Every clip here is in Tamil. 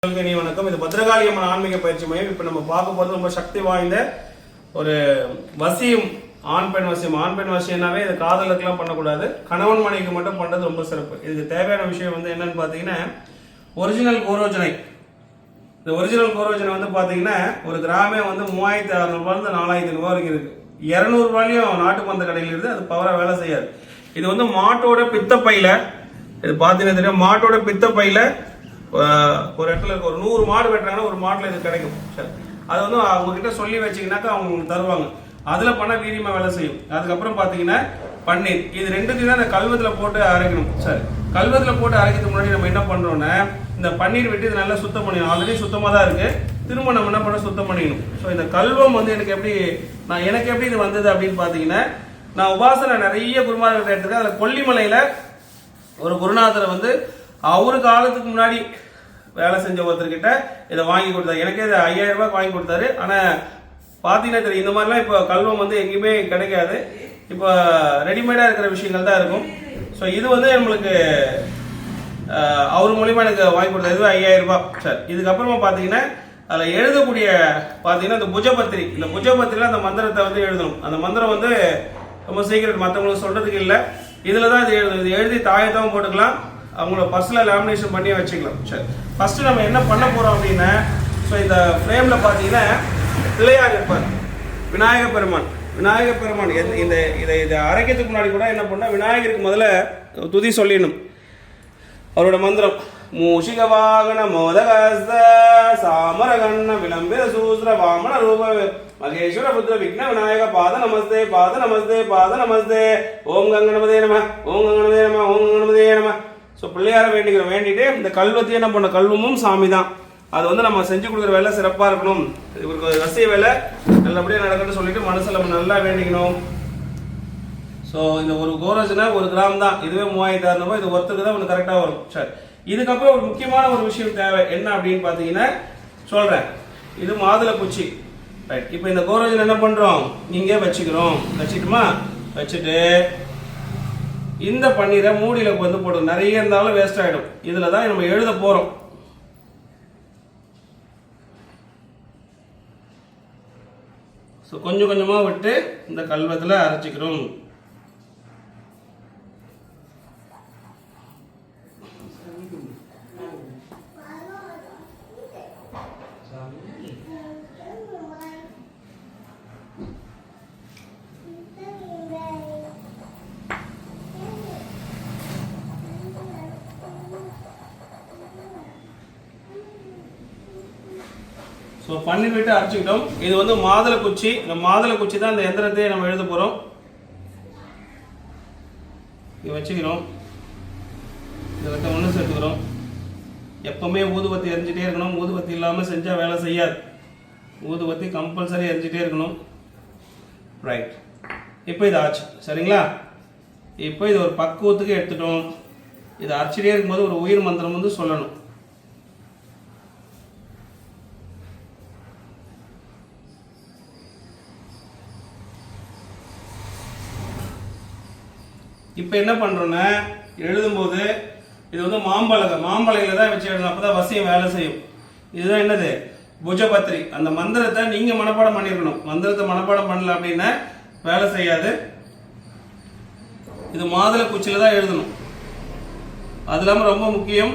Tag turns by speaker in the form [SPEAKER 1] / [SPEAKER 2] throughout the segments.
[SPEAKER 1] வணக்கம். இது பத்ரகாளி அம்மன் ஆன்மீக பயிற்சி மையம். இப்ப நம்ம பார்க்க போறது ரொம்ப சக்தி வாய்ந்த ஒரு வசியம், ஆண் பெண் வசியம். ஆண் பெண் வசியம்னாவே இது காதலுக்குலாம் பண்ணக்கூடாது, கணவன் மனைவிக்கு மட்டும் பண்றது ரொம்ப சிறப்பு. இதுக்கு தேவையான விஷயம் என்னன்னு பாத்தீங்கன்னா ஒரிஜினல் கோரோஜனை. இந்த ஒரிஜினல் கோரோஜனை பாத்தீங்கன்னா ஒரு கிராமே 3600 ரூபாயிலிருந்து 4500 ரூபாய் வரைக்கும் இருக்கு. 200 ரூபாயிலையும் நாட்டு மந்த கடையில் இருந்து அது பவரா வேலை செய்யாது. இது மாட்டோட பித்தப்பையில, இது பாத்தீங்கன்னா தெரியும், மாட்டோட பித்தப்பையில ஒரு இடத்துல ஒரு 100 மாடு வெட்டுறாங்கன்னா ஒரு மாட்டுல இது கிடைக்கும். சரி, அது அவங்க கிட்ட சொல்லி வச்சீங்கன்னாக்கா அவங்க தருவாங்க. அதுல பண்ண வீரியமா வேலை செய்யும். அதுக்கப்புறம் பாத்தீங்கன்னா பன்னீர், இது ரெண்டுத்தையும் தான் இந்த கல்வத்துல போட்டு அரைக்கணும். சரி, கல்வத்துல போட்டு அரைக்கிறதுக்கு முன்னாடி நம்ம என்ன பண்றோம்னா இந்த பன்னீர் வெட்டி இது நல்லா சுத்தம் பண்ணிடணும். ஆல்ரெடி சுத்தமா தான் இருக்கு, திரும்ப நம்ம என்ன பண்ண சுத்தம் பண்ணிக்கணும். ஸோ இந்த கல்வம் எனக்கு எப்படி இது வந்தது அப்படின்னு பாத்தீங்கன்னா, நான் உபாசனை நிறைய குருமார்கிட்ட எடுத்துருக்கேன். அதுல கொல்லிமலையில ஒரு குருநாதரை அவரு காலத்துக்கு முன்னாடி வேலை செஞ்ச ஒருத்தர்கிட்ட இதை வாங்கி கொடுத்தாரு. எனக்கே இதை 5000 ரூபாய்க்கு வாங்கி கொடுத்தாரு. ஆனா பாத்தீங்கன்னா தெரியும், இந்த மாதிரிலாம் இப்போ கல்வம் எங்கேயுமே கிடைக்காது. இப்போ ரெடிமேடா இருக்கிற விஷயங்கள் தான் இருக்கும். ஸோ இது நம்மளுக்கு அவர் மூலியமா எனக்கு வாங்கி கொடுத்தாரு. இது 5000 ரூபாய். சரி, இதுக்கப்புறமா பாத்தீங்கன்னா அதுல எழுதக்கூடிய பாத்தீங்கன்னா இந்த புஜபத்திரி, இந்த புஜபத்திரியில அந்த மந்திரத்தை எழுதணும். அந்த மந்திரம் ரொம்ப சீக்கிரம், மற்றவங்களுக்கு சொல்றதுக்கு இல்லை. இதுலதான் இது எழுதணும். இது எழுதி தாயத்தாவும் போட்டுக்கலாம், அவங்களோட பர்சனல் லேமினேஷன் பண்ணி வச்சுக்கலாம். சரி, ஃபர்ஸ்ட் நம்ம என்ன பண்ண போறோம் அப்படின்னா, ஸோ இந்த ஃப்ரேம்ல பாத்தீங்கன்னா பிள்ளையார் இருப்பார், விநாயகர் பெருமான். விநாயகர் பெருமான் இதை அரைக்கிறதுக்கு முன்னாடி கூட என்ன பண்ணா, விநாயகருக்கு முதல்ல துதி சொல்லிடணும். அவரோட மந்திரம் மூஷிக வாகன மோதகஸ்த சாமரகண்ண விளம்பிர சூஸ்ர வாமன ரூப மகேஸ்வர புத்திர விக்ன விநாயக பாத நமஸ்தே பாத நமஸ்தே பாத நமஸ்தே ஓம் கங்கணபதே நம ஓம் கங்கணபதே நம ஓம் கங்கணபதே நம. ஸோ பிள்ளையார வேண்டிட்டு இந்த கல்வத்தையும் என்ன பண்ண, கல்வமும் சாமி தான். அது நம்ம செஞ்சு கொடுக்குற வேலை சிறப்பா இருக்கணும், இவருக்கு ரசிய வேலை நல்லபடியாக நடக்கணும்னு சொல்லிட்டு மனசுல நம்ம நல்லா வேண்டிக்கணும். ஸோ இந்த ஒரு கோரோஜனை 1 கிராம் தான், இதுவே 3600 ரூபாய். இது ஒருத்தருக்கு தான் கரெக்டா வரும். சரி, இதுக்கப்புறம் ஒரு முக்கியமான ஒரு விஷயம் தேவை. என்ன அப்படின்னு பாத்தீங்கன்னா சொல்றேன், இது மாதுளை குச்சி. ரைட், இப்போ இந்த கோரோஜனை என்ன பண்றோம், இங்கே வச்சுக்கிறோம். வச்சுட்டுமா, வச்சுட்டு இந்த பன்னீரை மூடியில போடும். நிறைய இருந்தாலும் வேஸ்ட் ஆயிடும். இதுல தான் நம்ம எழுத போறோம். கொஞ்சம் கொஞ்சமா விட்டு இந்த கல்வத்துல அரைச்சிக்கிறோம். பன்னீர் விட்டு அரைச்சிக்கிட்டோம். இது மாதுளை குச்சி. இந்த மாதுளை குச்சி தான் இந்த எந்திரத்தை நம்ம எழுத போறோம். இங்க வச்சுக்கிறோம். இதில் ஒன்று சேர்த்துக்கிறோம். எப்பவுமே ஊதுபத்தி எரிஞ்சிட்டே இருக்கணும். ஊதுபத்தி இல்லாமல் செஞ்சா வேலை செய்யாது. ஊதுபத்தி கம்பல்சரி எரிஞ்சிட்டே இருக்கணும். ரைட், இப்போ இது ஆச்சு. சரிங்களா, இப்போ இது ஒரு பக்குவத்துக்கு எடுத்துட்டோம். இது அரைச்சிட்டே இருக்கும்போது ஒரு உயிர் மந்திரம் சொல்லணும். இப்போ என்ன பண்றோம்னா, எழுதும்போது இது மாம்பழையில தான் வச்சு எழுதணும். அப்பதான் வசியம் வேலை செய்யும். இதுதான் என்னது, புஜபத்ரி. அந்த மந்திரத்தை நீங்க மனப்பாடம் பண்ணிருக்கணும். மந்திரத்தை மனப்பாடம் பண்ணல அப்படின்னா வேலை செய்யாது. இது மாதுளை குச்சியில தான் எழுதணும். அது இல்லாம ரொம்ப முக்கியம்,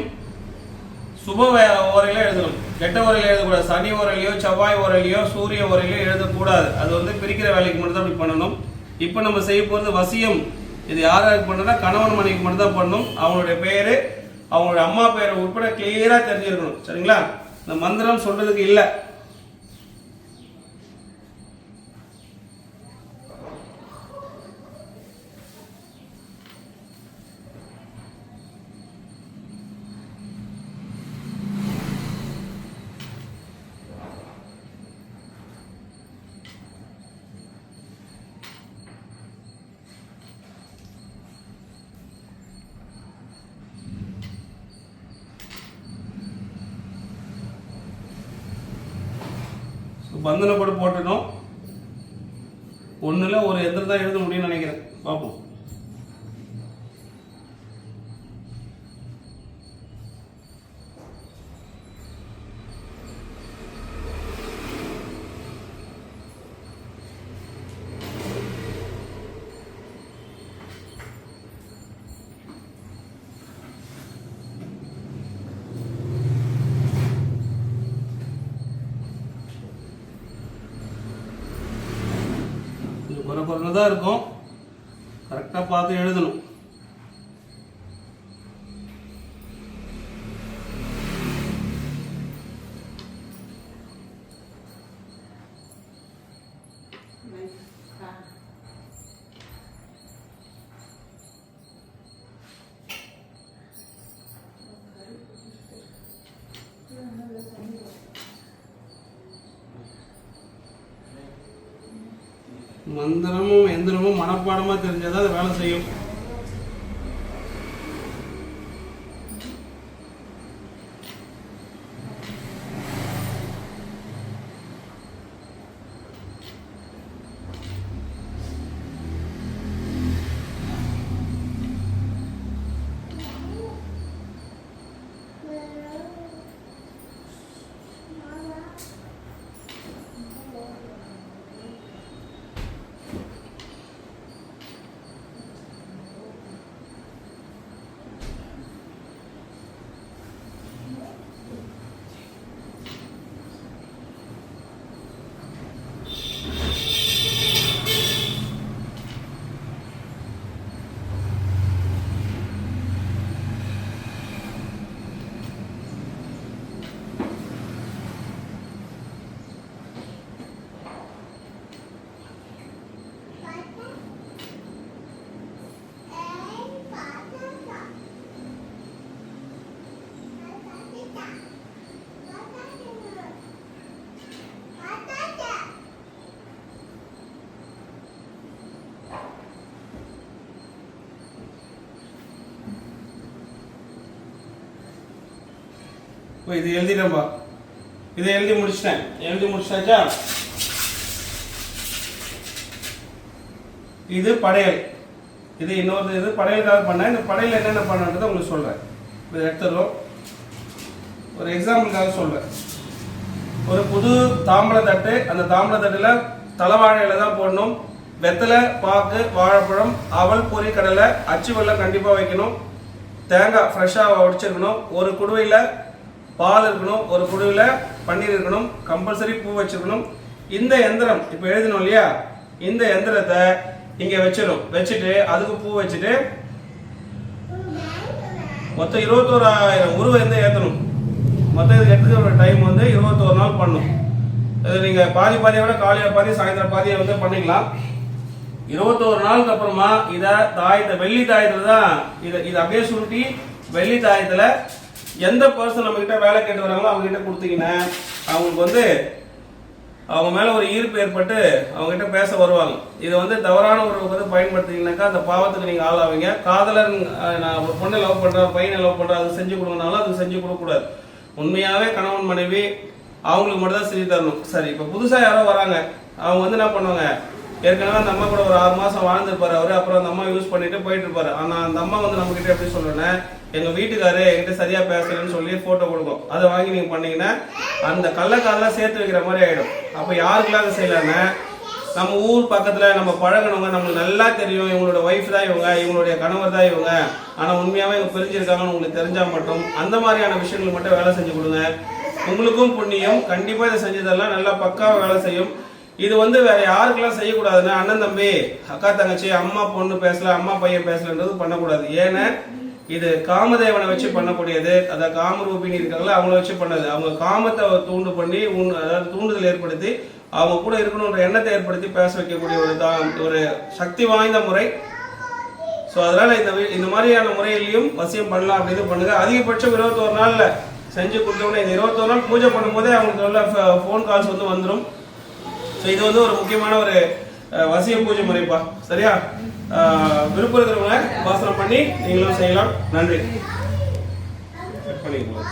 [SPEAKER 1] சுப ஓரையில எழுதணும். கெட்ட ஓரையில எழுதக்கூடாது. சனி ஓரையிலையோ செவ்வாய் ஓரையிலையோ சூரிய ஓரையிலையோ எழுதக்கூடாது. அது பிரிக்கிற வேலைக்கு மட்டும் தான் அப்படி பண்ணணும். இப்போ நம்ம செய்ய போறது வசியம். இது யாருக்கு பண்ணா, கணவன் மனைவிக்கு மட்டும் தான் பண்ணணும். அவங்களுடைய பேரு, அவங்களுடைய அம்மா பேரை உட்பட கிளியரா தெரிஞ்சிருக்கணும். சரிங்களா, இந்த மந்திரம் சொல்றதுக்கு இல்ல. பந்தனை கூட போட்டுட்டோம். ஒண்ணுல ஒரு எந்திரம் தான் எழுத முடியும்னு நினைக்கிறேன். பார்ப்போம். தான் இருக்கும். கரெக்டாக பார்த்து எழுதணும். மந்திரமும் எந்திரமும் மனப்பாடமா தெரிஞ்சதா அது வேலை செய்யும். இது எழுதிட்டேன்பா. இதை எழுதி முடிச்சிட்டாச்சா? இது படையல். இது இன்னொரு இது படையலுக்காக பண்ணேன். இந்த படையல் என்னென்ன பண்ணன்றதை உங்களுக்கு சொல்றேன். இதை எடுத்துறோம். ஒரு எக்ஸாம்பிளுக்காக சொல்றேன். ஒரு புது தாம்பழ தட்டு, அந்த தாம்பழ தட்டுல தலைவாழை இலை தான் போடணும். வெத்தலை, பாக்கு, வாழைப்பழம், அவல், பொரி, கடலை, அச்சு வெல்லம் கண்டிப்பா வைக்கணும். தேங்காய் ஃப்ரெஷ்ஷா உடைச்சிருக்கணும். ஒரு குடுவையில பால் இருக்கணும். ஒரு குடுவையில் பன்னீர் இருக்கணும். கம்பல்சரி பூ வச்சிருக்கணும். இந்த எந்திரம் இப்போ எழுதணும் இல்லையா, இந்த எந்திரத்தை இங்கே வச்சுட்டு அதுக்கு பூ வச்சுட்டு மொத்தம் 21,000 உருவம் வந்து ஏற்றணும். மொத்தம் இதுக்கு எடுத்துக்கிற டைம் வந்து 21 நாள் பண்ணணும். இது நீங்கள் பாதியை விட காலையில் பாதி சாயந்தரம் பாதியை வந்து பண்ணிக்கலாம். 21 நாளுக்கு அப்புறமா இதை வெள்ளி தாயத்தில் தான் இதை அப்படியே சுருட்டி வெள்ளி தாயத்தில் எந்த பர்சன் நம்ம கிட்ட வேலை கேட்டு வராங்களோ அவங்க கிட்ட கொடுத்தீங்கன்னா அவங்களுக்கு வந்து அவங்க மேல ஒரு ஈர்ப்பு ஏற்பட்டு அவங்க கிட்ட பேச வருவாங்க. இதை வந்து தவறான ஒரு வந்து பயன்படுத்திங்கனாக்கா அந்த பாவத்துக்கு நீங்க ஆளாவீங்க. காதலர், நான் ஒரு பொண்ணை லவ் பண்றேன், பையனை லவ் பண்றேன், அது செஞ்சு கொடுங்கனாலும் அது செஞ்சு கொடுக்க கூடாது. உண்மையாவே கணவன் மனைவி அவங்களுக்கு மட்டும் தான் செஞ்சு தரணும். சரி, இப்ப புதுசா யாரோ வராங்க, அவங்க வந்து என்ன பண்ணுவாங்க, ஏற்கனவே அந்த அம்மா கூட ஒரு 6 மாசம் வாழ்ந்துருப்பாரு அவரு, அப்புறம் அந்த அம்மா யூஸ் பண்ணிட்டு போயிட்டு இருப்பாரு. ஆனா அந்த அம்மா வந்து நம்ம கிட்ட எப்படி சொல்றேன்னா, எங்க வீட்டுக்காரு என்கிட்ட சரியா பேசலன்னு சொல்லி போட்டோ கொடுக்கும். அதை வாங்கி நீங்க பண்ணீங்கன்னா அந்த கள்ளக்கால சேர்த்து வைக்கிற மாதிரி ஆயிடும். அப்ப யாருக்கெல்லாம் அதை செய்யலாம்னா, நம்ம ஊர் பக்கத்துல நம்ம பழகினவங்க, நம்மளுக்கு நல்லா தெரியும் இவங்களோட ஒய்ஃப் தான் இவங்க, இவங்களுடைய கணவர் தான் இவங்க, ஆனா உண்மையாவே இவங்க பிரிஞ்சிருக்காங்கன்னு உங்களுக்கு தெரிஞ்சா மட்டும் அந்த மாதிரியான விஷயங்களுக்கு மட்டும் வேலை செஞ்சு கொடுங்க. உங்களுக்கும் புண்ணியம். கண்டிப்பா இதை செஞ்சதெல்லாம் நல்லா பக்காவா வேலை செய்யும். இது வந்து வேற யாருக்கெல்லாம் செய்யக்கூடாதுன்னா, அண்ணன் தம்பி, அக்கா தங்கச்சி, அம்மா பொண்ணு பேசல, அம்மா பையன் பேசலன்றது பண்ணக்கூடாது. ஏன்னா இது காமதேவனை வச்சு பண்ணக்கூடியது. அதாவது காமரூபினி இருக்காங்களா, அவங்கள வச்சு பண்ணது. அவங்க காமத்தை தூண்டு பண்ணி, அதாவது தூண்டுதல் ஏற்படுத்தி அவங்க கூட இருக்கணும்ன்ற எண்ணத்தை ஏற்படுத்தி பேச வைக்கக்கூடிய ஒரு சக்தி வாய்ந்த முறை. ஸோ அதனால இந்த மாதிரியான முறையிலையும் வசியம் பண்ணலாம் அப்படின்னு பண்ணுங்க. அதிகபட்சம் 21 நாள்ல செஞ்சு கொடுத்தோம்னா, இந்த 21 நாள் பூஜை பண்ணும்போதே அவங்களுக்கு நல்ல ஃபோன் கால்ஸ் வந்து வந்துடும். ஸோ இது வந்து ஒரு முக்கியமான ஒரு வசிய பூஜை முறைப்பா. சரியா? விருப்பம் இருக்கிறவங்க வாசனை பண்ணி நீங்களும் செய்யலாம். நன்றி. பண்ணிக்கலாம்.